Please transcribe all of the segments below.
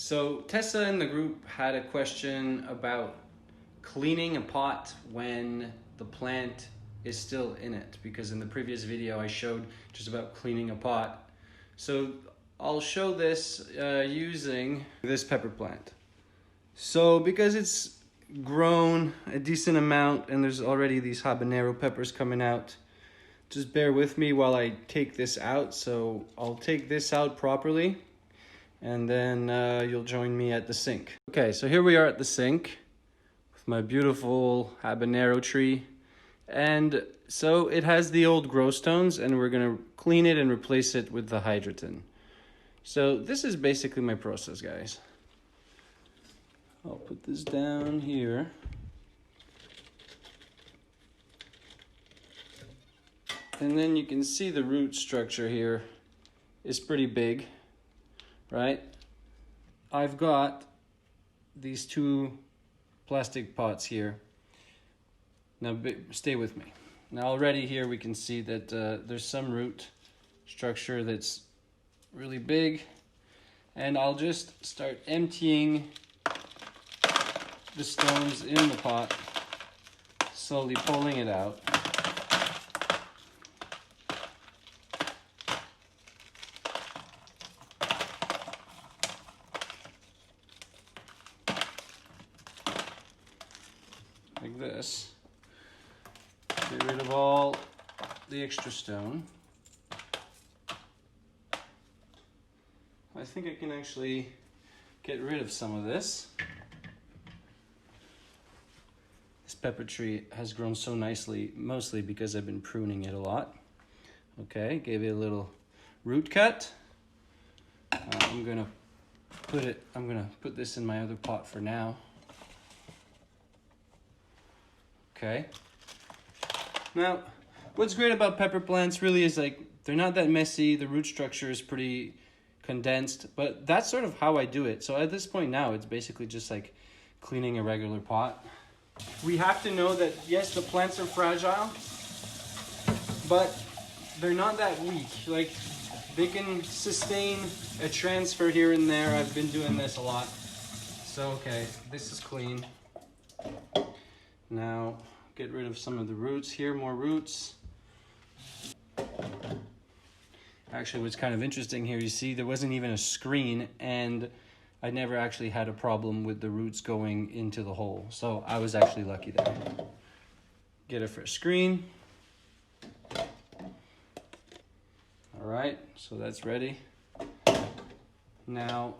So Tessa in the group had a question about cleaning a pot when the plant is still in it, because in the previous video I showed just about cleaning a pot. So I'll show this using this pepper plant. So because it's grown a decent amount and there's already these habanero peppers coming out, just bear with me while I take this out. So I'll take this out properly and then you'll join me at the sink. Okay, so here we are at the sink with my beautiful habanero tree. And so it has the old grow stones and we're gonna clean it and replace it with the hydroton. So this is basically my process, guys. I'll put this down here. And then you can see the root structure here is pretty big, right? I've got these two plastic pots here. Now stay with me. Now already here we can see that there's some root structure that's really big. And I'll just start emptying the stones in the pot, slowly pulling it out. Like this. Get rid of all the extra stone. I think I can actually get rid of some of this. This pepper tree has grown so nicely, mostly because I've been pruning it a lot. Okay, gave it a little root cut. I'm gonna put this in my other pot for now. Okay. Now, what's great about pepper plants really is like they're not that messy. The root structure is pretty condensed, but that's sort of how I do it. So at this point now, it's basically just like cleaning a regular pot. We have to know that yes, the plants are fragile, but they're not that weak. Like they can sustain a transfer here and there. I've been doing this a lot. So okay, this is clean. Now get rid of some of the roots here, more roots. Actually, what's kind of interesting here, you see there wasn't even a screen and I never actually had a problem with the roots going into the hole. So I was actually lucky there. Get a fresh screen. All right, so that's ready. Now,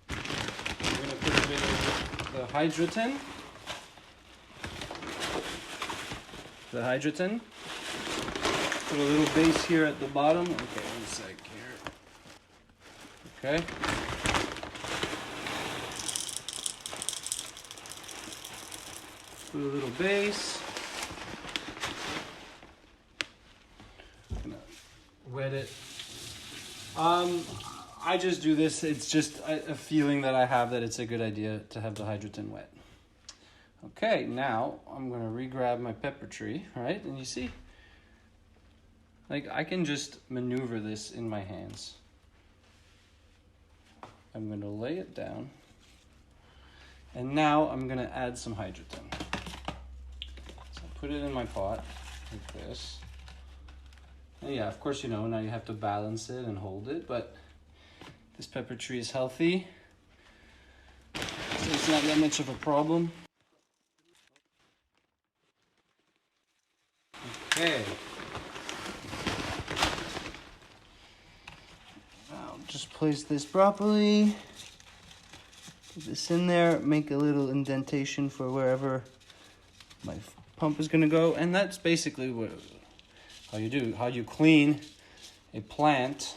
I'm gonna put a bit of the hydroton. Put a little base here at the bottom. Okay, one sec here. Okay. Put a little base. I'm gonna wet it. I just do this. It's just a feeling that I have that it's a good idea to have the hydroton wet. Okay, now I'm gonna re-grab my pepper tree, right? And you see, like I can just maneuver this in my hands. I'm gonna lay it down. And now I'm gonna add some hydroton. So put it in my pot like this. And yeah, of course, you know, now you have to balance it and hold it, but this pepper tree is healthy. So it's not that much of a problem. Okay. I'll just place this properly. Put this in there, make a little indentation for wherever my pump is gonna go. And that's basically how you clean a plant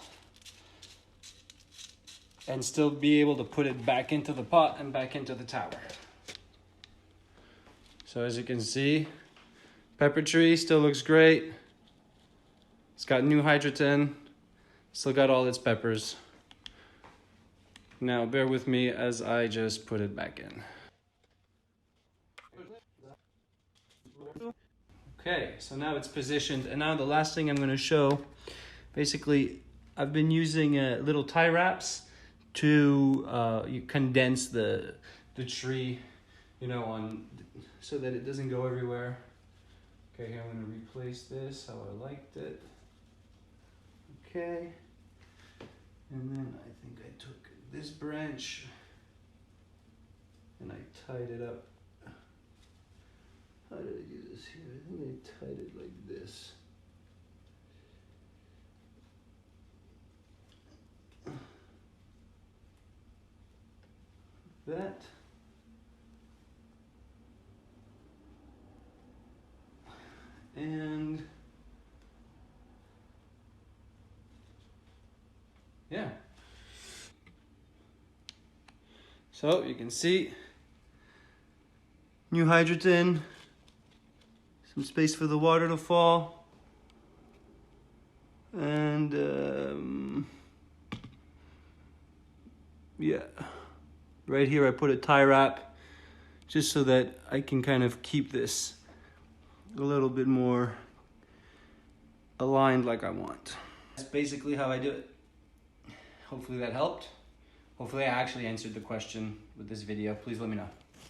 and still be able to put it back into the pot and back into the tower. So as you can see, pepper tree still looks great. It's got new hydroton, still got all its peppers. Now bear with me as I just put it back in. Okay, so now it's positioned, and now the last thing I'm gonna show, basically I've been using little tie wraps to you condense the tree, you know, on so that it doesn't go everywhere. Okay, here I'm going to replace this how I liked it. Okay, and then I think I took this branch and I tied it up. How did I do this here? I think I tied it like this. That. And yeah. So you can see new hydrogen, some space for the water to fall, and yeah, right here I put a tie wrap just so that I can kind of keep this a little bit more aligned like I want. That's basically how I do it. Hopefully that helped. Hopefully I actually answered the question with this video. Please let me know.